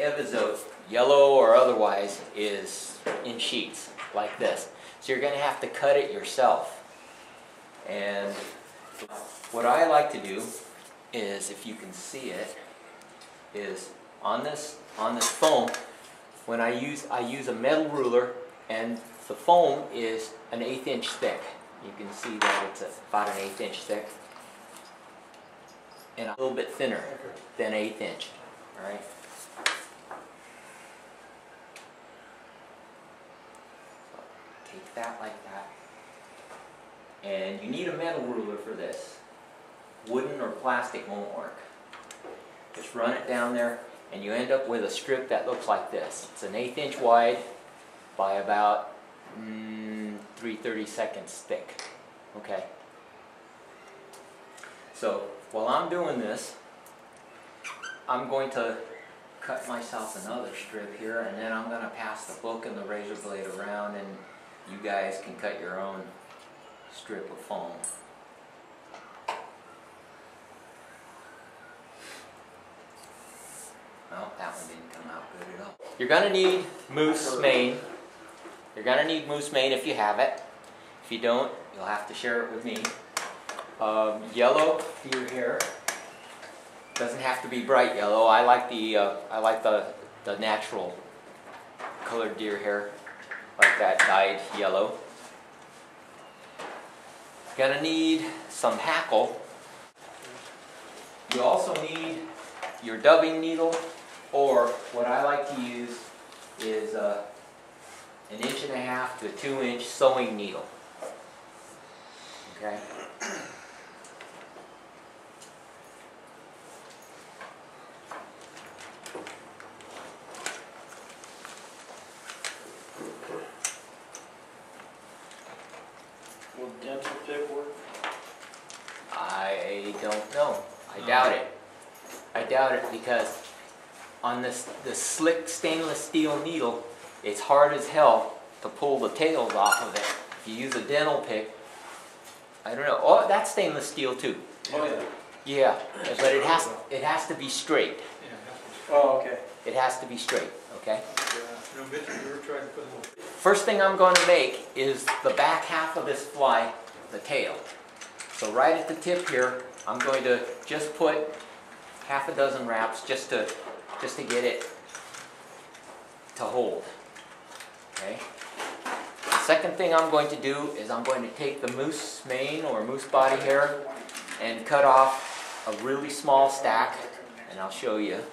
episode, yellow or otherwise, is in sheets like this. So you're going to have to cut it yourself. And what I like to do is, if you can see it, is on this foam, when I use a metal ruler, and the foam is an 1/8 inch thick. You can see that it's about an 1/8 inch thick, and a little bit thinner than 1/8 inch. All right. So take that like that, and you need a metal ruler for this. Wooden or plastic won't work. Just run it down there, and you end up with a strip that looks like this. It's an 1/8 inch wide by about 3/32 thick. Okay. So while I'm doing this, I'm going to cut myself another strip here, and then I'm going to pass the book and the razor blade around, and you guys can cut your own strip of foam. Well, that one didn't come out good at all. You're going to need moose mane. You're going to need moose mane if you have it. If you don't, you'll have to share it with me. Yellow deer hair. Doesn't have to be bright yellow. I like the natural colored deer hair, like that dyed yellow. You're going to need some hackle. You also need your dubbing needle, or what I like to use is an 1.5 to 2 inch sewing needle. Okay. Will dental pick work? I don't know. I doubt it. I doubt it, because on this slick stainless steel needle, it's hard as hell to pull the tails off of it. If you use a dental pick, I don't know. Oh, that's stainless steel too. Oh yeah. Yeah, but it has to be straight. Oh, okay. It has to be straight. Okay. Yeah. Mitch, you were trying to put a little. First thing I'm going to make is the back half of this fly, the tail. So right at the tip here, I'm going to just put half a dozen wraps just to get it to hold. Okay. The second thing I'm going to do is I'm going to take the moose mane or moose body hair and cut off a really small stack, and I'll show you.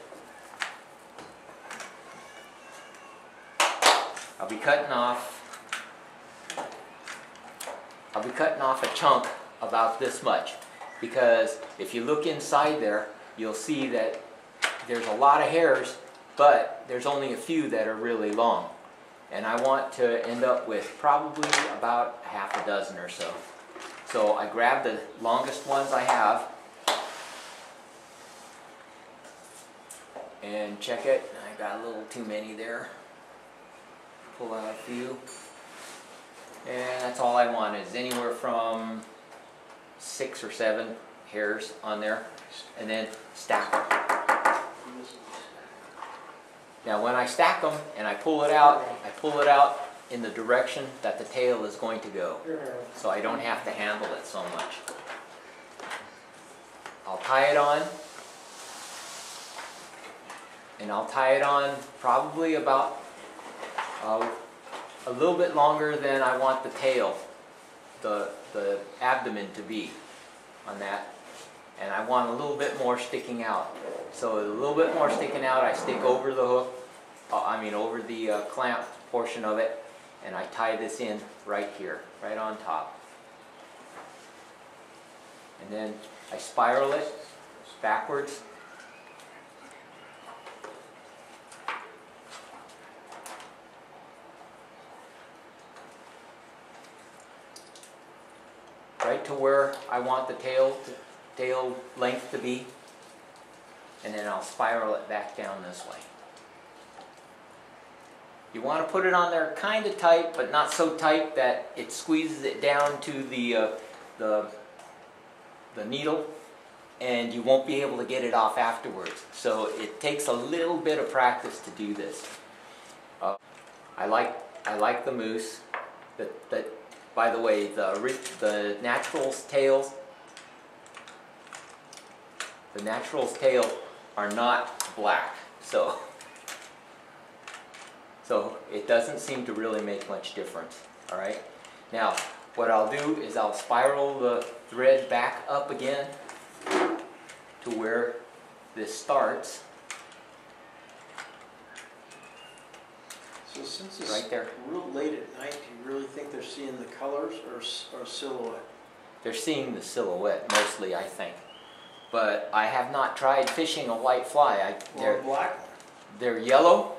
I'll be cutting off a chunk about this much, because if you look inside there, you'll see that there's a lot of hairs, but there's only a few that are really long. And I want to end up with probably about half a dozen or so. So I grab the longest ones I have and check it. I got a little too many there. Pull out a few. And that's all I want, is anywhere from 6 or 7 hairs on there, and then stack them. Now when I stack them and I pull it out in the direction that the tail is going to go, so I don't have to handle it so much. I'll tie it on, and I'll tie it on probably about a little bit longer than I want the tail, the abdomen to be on that. And I want a little bit more sticking out. So a little bit more sticking out, I stick over the hook, over the clamp portion of it, and I tie this in right here, right on top. And then I spiral it backwards. Right to where I want the tail length to be, and then I'll spiral it back down this way. You want to put it on there kind of tight, but not so tight that it squeezes it down to the needle, and you won't be able to get it off afterwards. So it takes a little bit of practice to do this. I like the moose. That by the way, the natural's tails. The natural's tail are not black, so it doesn't seem to really make much difference. All right. Now, what I'll do is I'll spiral the thread back up again to where this starts. So since it's right there. real late at night, do you really think they're seeing the colors or silhouette? They're seeing the silhouette mostly, I think. But I have not tried fishing a white fly. Or a black one? They're yellow.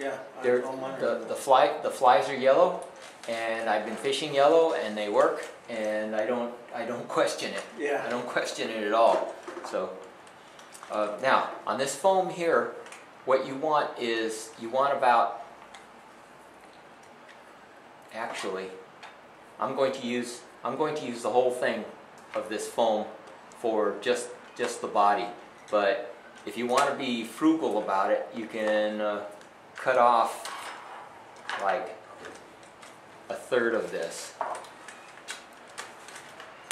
Yeah, The flies are yellow, and I've been fishing yellow, and they work, and I don't question it. Yeah. I don't question it at all. So now on this foam here, what you want is about. Actually, I'm going to use the whole thing of this foam for just the body. But if you want to be frugal about it, you can cut off like a third of this.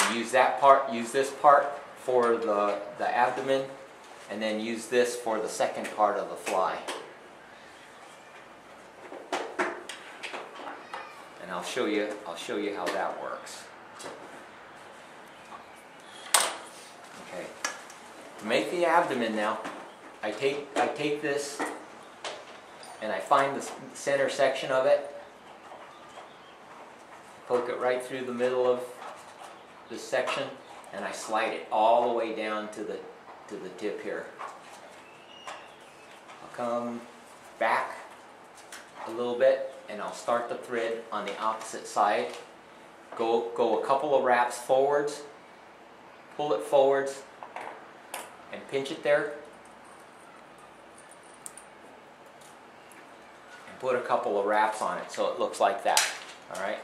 And use this part for the abdomen, and then use this for the second part of the fly. And I'll show you how that works. Okay. To make the abdomen now, I take this and I find the center section of it, poke it right through the middle of this section, and I slide it all the way down to the tip here. I'll come back a little bit, and I'll start the thread on the opposite side. Go a couple of wraps forwards, pull it forwards, and pinch it there. And put a couple of wraps on it so it looks like that. All right.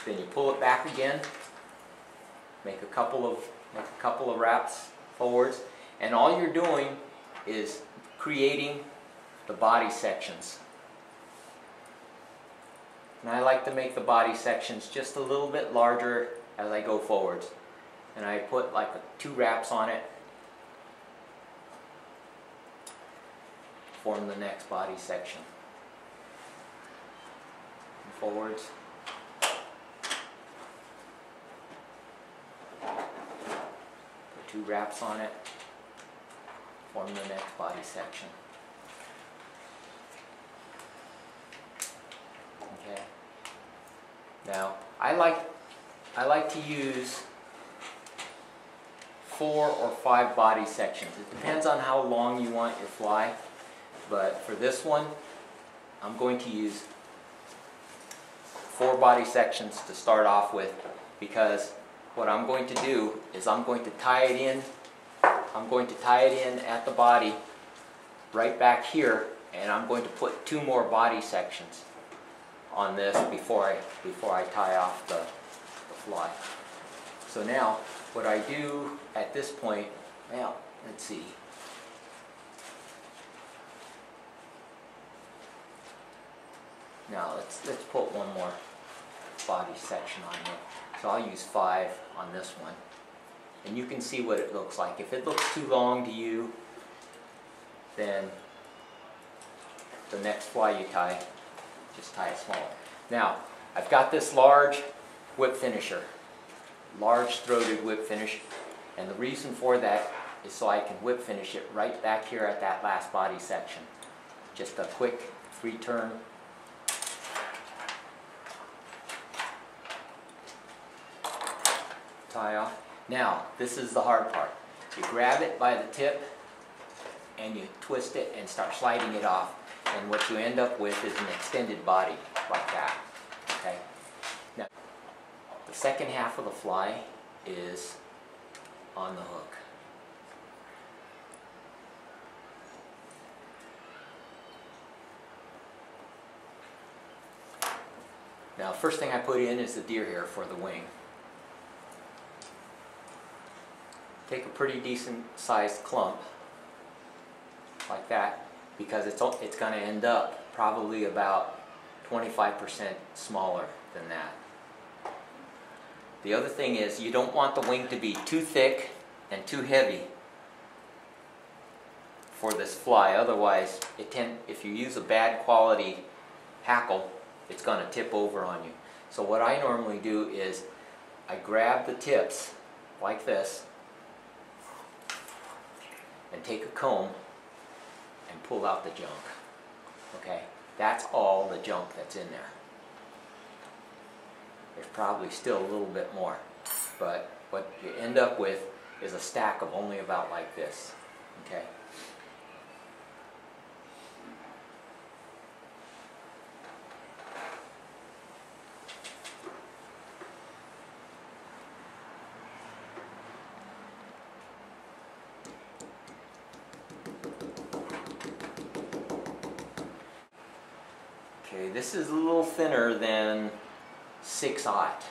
Then you pull it back again. Make a couple of wraps forwards, and all you're doing is creating the body sections. And I like to make the body sections just a little bit larger as I go forwards. And I put like 2 wraps on it. Form the next body section. And forwards. Put 2 wraps on it. Form the next body section. Okay. Now, I like to use 4 or 5 body sections. It depends on how long you want your fly, but for this one, I'm going to use 4 body sections to start off with, because what I'm going to do is I'm going to tie it in. I'm going to tie it in at the body, right back here, and I'm going to put 2 more body sections on this before I tie off the fly. So now, what I do at this point, well, let's see. Now let's put 1 more body section on there. So I'll use 5 on this one, and you can see what it looks like. If it looks too long to you, then the next fly you tie, just tie it smaller. Now, I've got this large whip finisher, large throated whip finish, and the reason for that is so I can whip finish it right back here at that last body section. Just a quick 3-turn. Tie off. Now, this is the hard part. You grab it by the tip and you twist it and start sliding it off. And what you end up with is an extended body like that. Okay? Now, the second half of the fly is on the hook. Now, first thing I put in is the deer hair for the wing. take a pretty decent sized clump like that, because it's going to end up probably about 25% smaller than that. The other thing is, you don't want the wing to be too thick and too heavy for this fly. Otherwise, if you use a bad quality hackle, it's going to tip over on you. So what I normally do is I grab the tips like this and take a comb and pull out the junk. Okay? That's all the junk that's in there. There's probably still a little bit more, but what you end up with is a stack of only about like this. Okay? Okay, this is a little thinner than 6/0.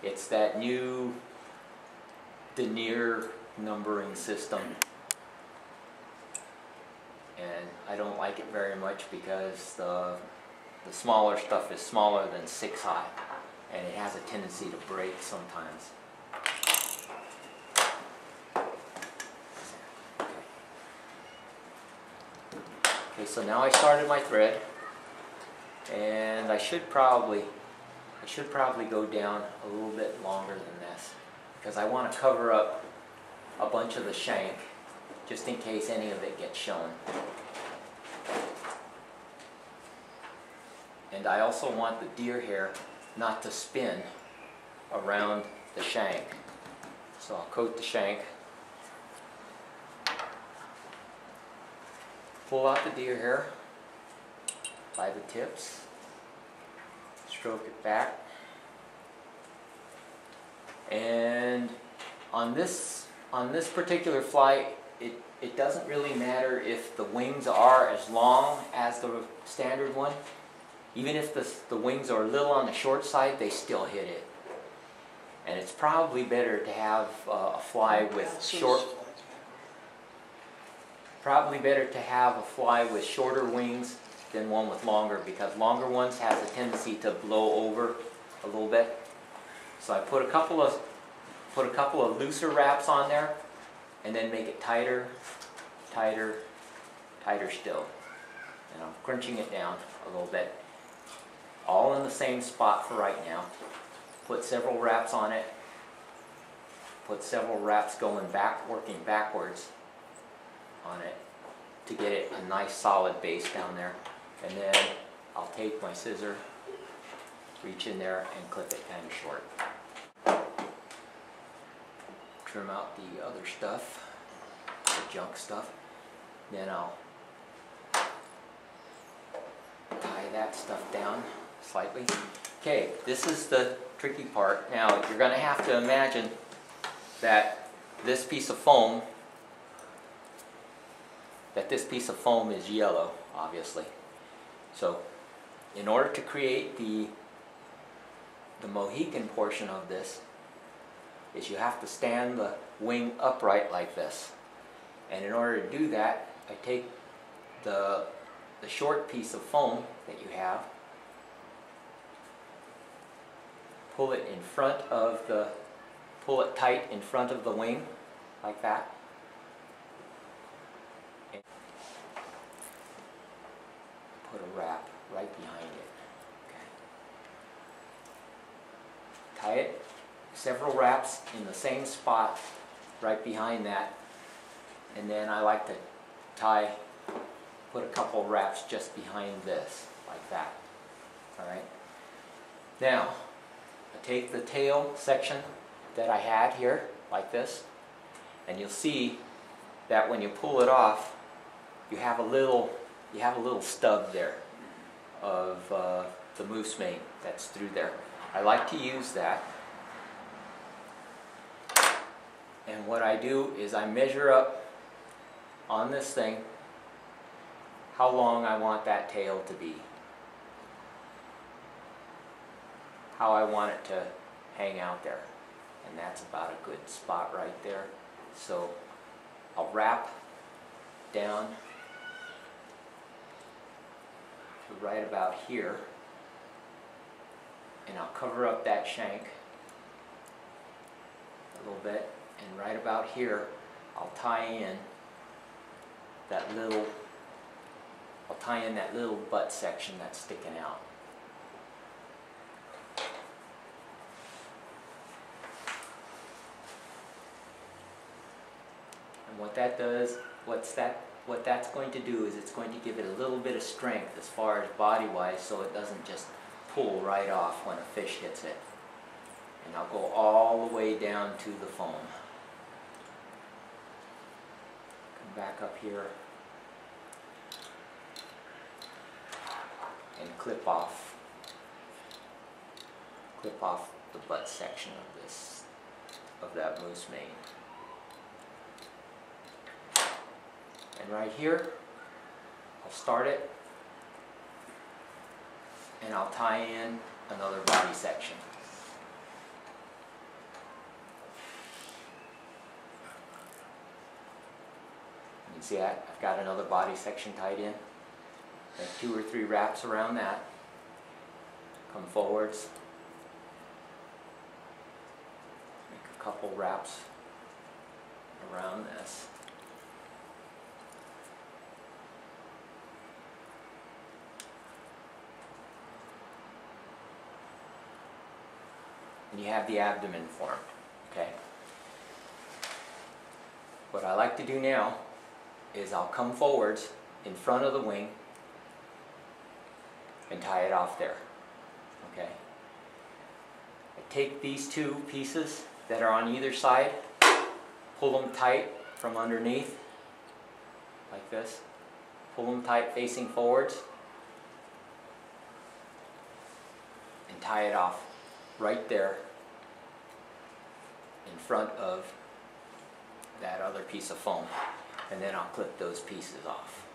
It's that new denier numbering system, and I don't like it very much because the smaller stuff is smaller than 6/0, and it has a tendency to break sometimes. Okay, so now I started my thread, and I should probably go down a little bit longer than this, because I want to cover up a bunch of the shank just in case any of it gets shown. And I also want the deer hair not to spin around the shank. So I'll coat the shank, pull out the deer hair by the tips, stroke it back, and on this particular fly, it doesn't really matter if the wings are as long as the standard one. Even if the wings are a little on the short side, they still hit it. And it's probably better to have a fly with shorter wings than one with longer, because longer ones have a tendency to blow over a little bit. So I put a couple of looser wraps on there, and then make it tighter, tighter, tighter still. And I'm crunching it down a little bit. All in the same spot for right now. Put several wraps on it. Put several wraps going back, working backwards on it to get it a nice solid base down there. And then I'll take my scissor, reach in there and clip it kind of short. Trim out the other stuff, the junk stuff. Then I'll tie that stuff down slightly. Okay, this is the tricky part. Now you're going to have to imagine that this piece of foam is yellow, obviously. So in order to create the Mohican portion of this, is you have to stand the wing upright like this. And in order to do that, I take the short piece of foam that you have, pull it tight in front of the wing, like that. And put a wrap right behind it. Okay. Tie it, several wraps in the same spot right behind that, and then I like to put a couple wraps just behind this, like that. Alright. Now, I take the tail section that I had here, like this, and you'll see that when you pull it off, you have a little stub there of the moose mane that's through there. I like to use that. And what I do is I measure up on this thing how long I want that tail to be, how I want it to hang out there, and that's about a good spot right there. So I'll wrap down to right about here, and I'll cover up that shank a little bit, and right about here I'll tie in that little butt section that's sticking out. And what that does, what that's going to do is it's going to give it a little bit of strength as far as body-wise, so it doesn't just pull right off when a fish hits it. And I'll go all the way down to the foam. Come back up here and clip off the butt section of that moose mane. And right here, I'll start it, and I'll tie in another body section. You see that? I've got another body section tied in. Make 2 or 3 wraps around that. Come forwards. Make a couple wraps around this. And you have the abdomen formed, okay? What I like to do now is I'll come forwards in front of the wing and tie it off there, okay? I take these 2 pieces that are on either side, pull them tight from underneath, like this. Pull them tight facing forwards, and tie it off right there in front of that other piece of foam. And then I'll clip those pieces off.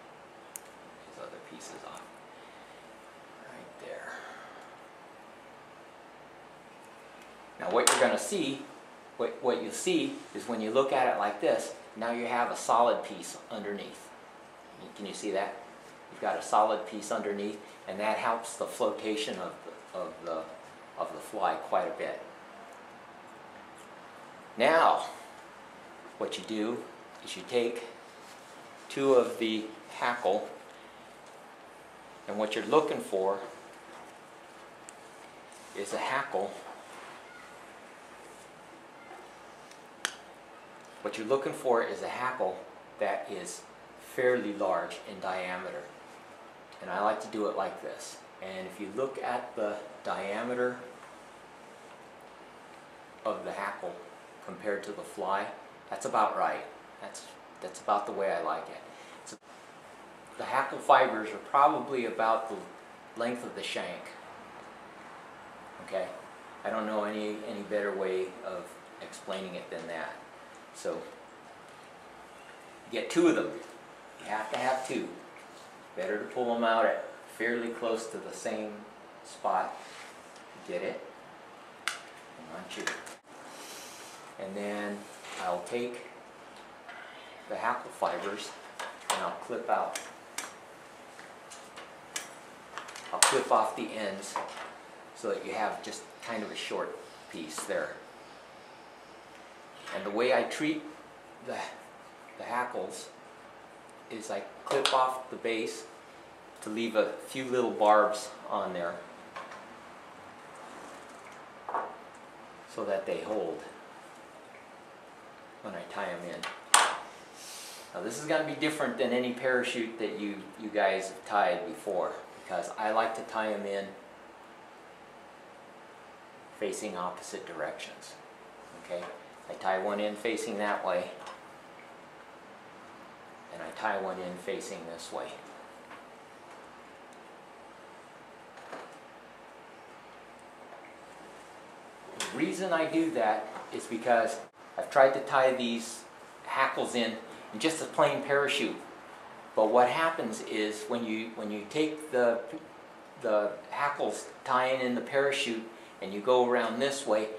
These other pieces off. Right there. Now what you're going to see, what you see is when you look at it like this, now you have a solid piece underneath. Can you see that? You've got a solid piece underneath, and that helps the flotation of the fly quite a bit. Now, what you do is you take 2 of the hackle, and what you're looking for is a hackle. What you're looking for is a hackle that is fairly large in diameter. And I like to do it like this. And if you look at the diameter of the hackle compared to the fly, that's about right. That's about the way I like it. So the hackle fibers are probably about the length of the shank. Okay? I don't know any better way of explaining it than that. So you get 2 of them. You have to have 2. Better to pull them out at fairly close to the same spot. Get it? And unchew. And then I'll take the hackle fibers and I'll clip out. I'll clip off the ends so that you have just kind of a short piece there. And the way I treat the hackles is I clip off the base to leave a few little barbs on there so that they hold when I tie them in. Now this is going to be different than any parachute that you guys have tied before, because I like to tie them in facing opposite directions. Okay? I tie one in facing that way, and I tie one in facing this way. The reason I do that is because I've tried to tie these hackles in just a plain parachute, but what happens is when you take the hackles tying in the parachute and you go around this way,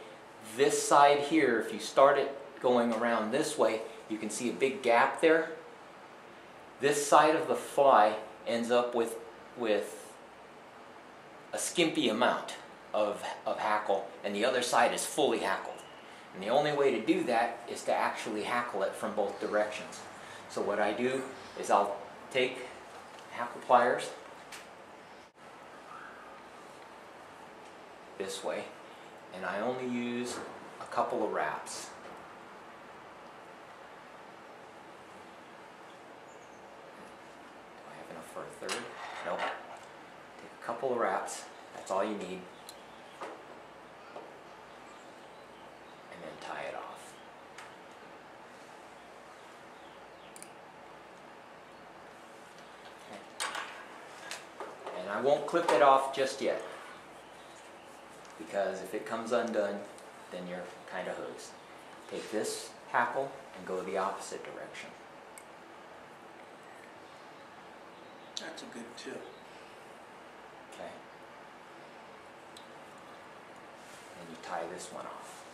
this side here, if you start it going around this way, you can see a big gap there. This side of the fly ends up with a skimpy amount of hackle, and the other side is fully hackled. And the only way to do that is to actually hackle it from both directions. So what I do is I'll take hackle pliers this way, and I only use a couple of wraps. Do I have enough for a third? Nope. Take a couple of wraps, that's all you need. And then tie it off. Okay. And I won't clip it off just yet, because if it comes undone, then you're kind of hosed. Take this hackle and go the opposite direction. That's a good tip. Okay. And you tie this one off.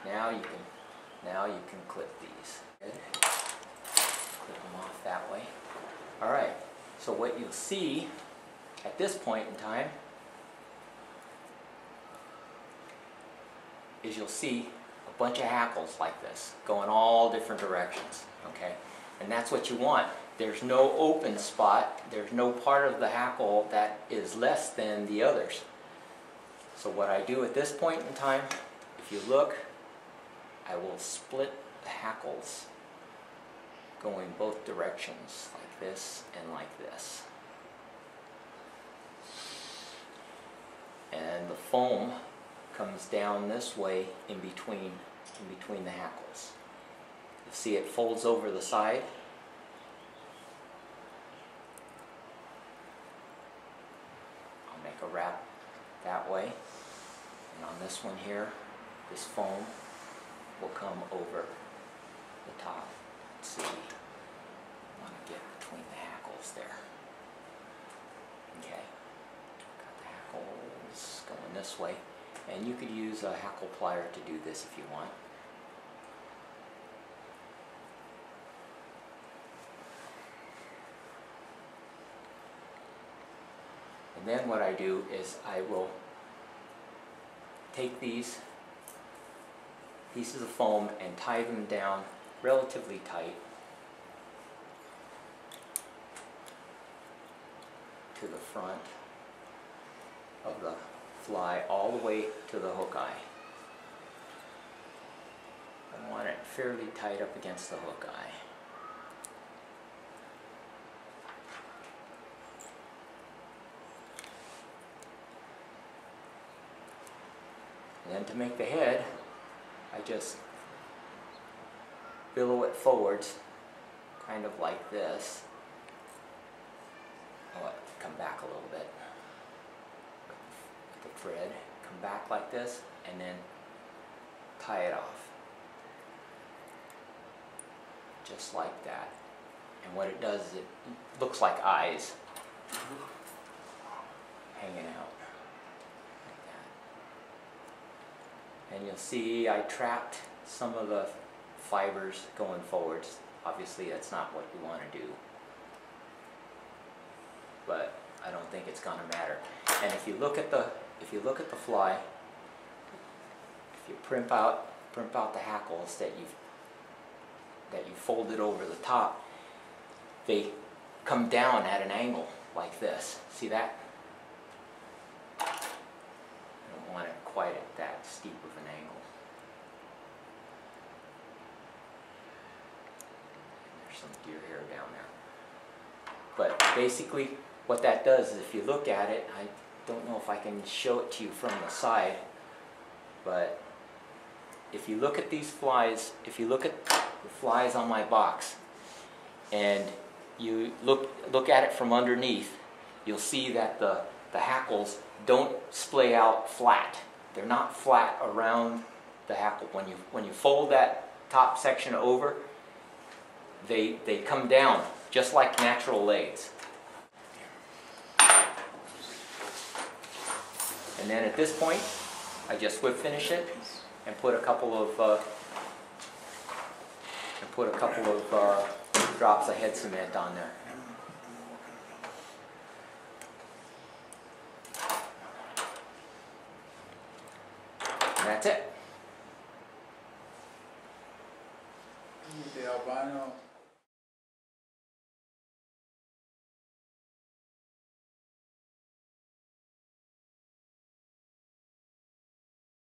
Now you can clip these. Good. Clip them off that way. All right. So what you'll see at this point in time is you'll see a bunch of hackles like this going all different directions, okay? And that's what you want. There's no open spot, there's no part of the hackle that is less than the others. So what I do at this point in time, if you look, I will split the hackles going both directions, like this and like this. And the foam comes down this way in between the hackles. You see it folds over the side. I'll make a wrap that way. And on this one here, this foam will come over the top. Let's see. I want to get between the hackles there. Okay. Got the hackles going this way. And you could use a hackle plier to do this if you want. And then what I do is I will take these pieces of foam and tie them down relatively tight to the front of the fly all the way to the hook eye. I want it fairly tight up against the hook eye. And then to make the head, I just billow it forwards, kind of like this. I'll let it come back a little bit. With the thread, come back like this, and then tie it off. Just like that. And what it does is it looks like eyes hanging out. And you'll see I trapped some of the fibers going forwards. Obviously that's not what you want to do, but I don't think it's going to matter. And if you look at the fly, if you primp out the hackles that you've folded over the top, they come down at an angle like this. See that? I don't want it quite at that steep of an angle. There's some deer hair down there. But basically what that does is, if you look at it, I don't know if I can show it to you from the side, but if you look at these flies, if you look at the flies on my box and you look at it from underneath, you'll see that the hackles don't splay out flat. They're not flat around the hackle. When you fold that top section over, they come down just like natural legs. And then at this point, I just whip finish it and put a couple of drops of head cement on there. And that's it. The albino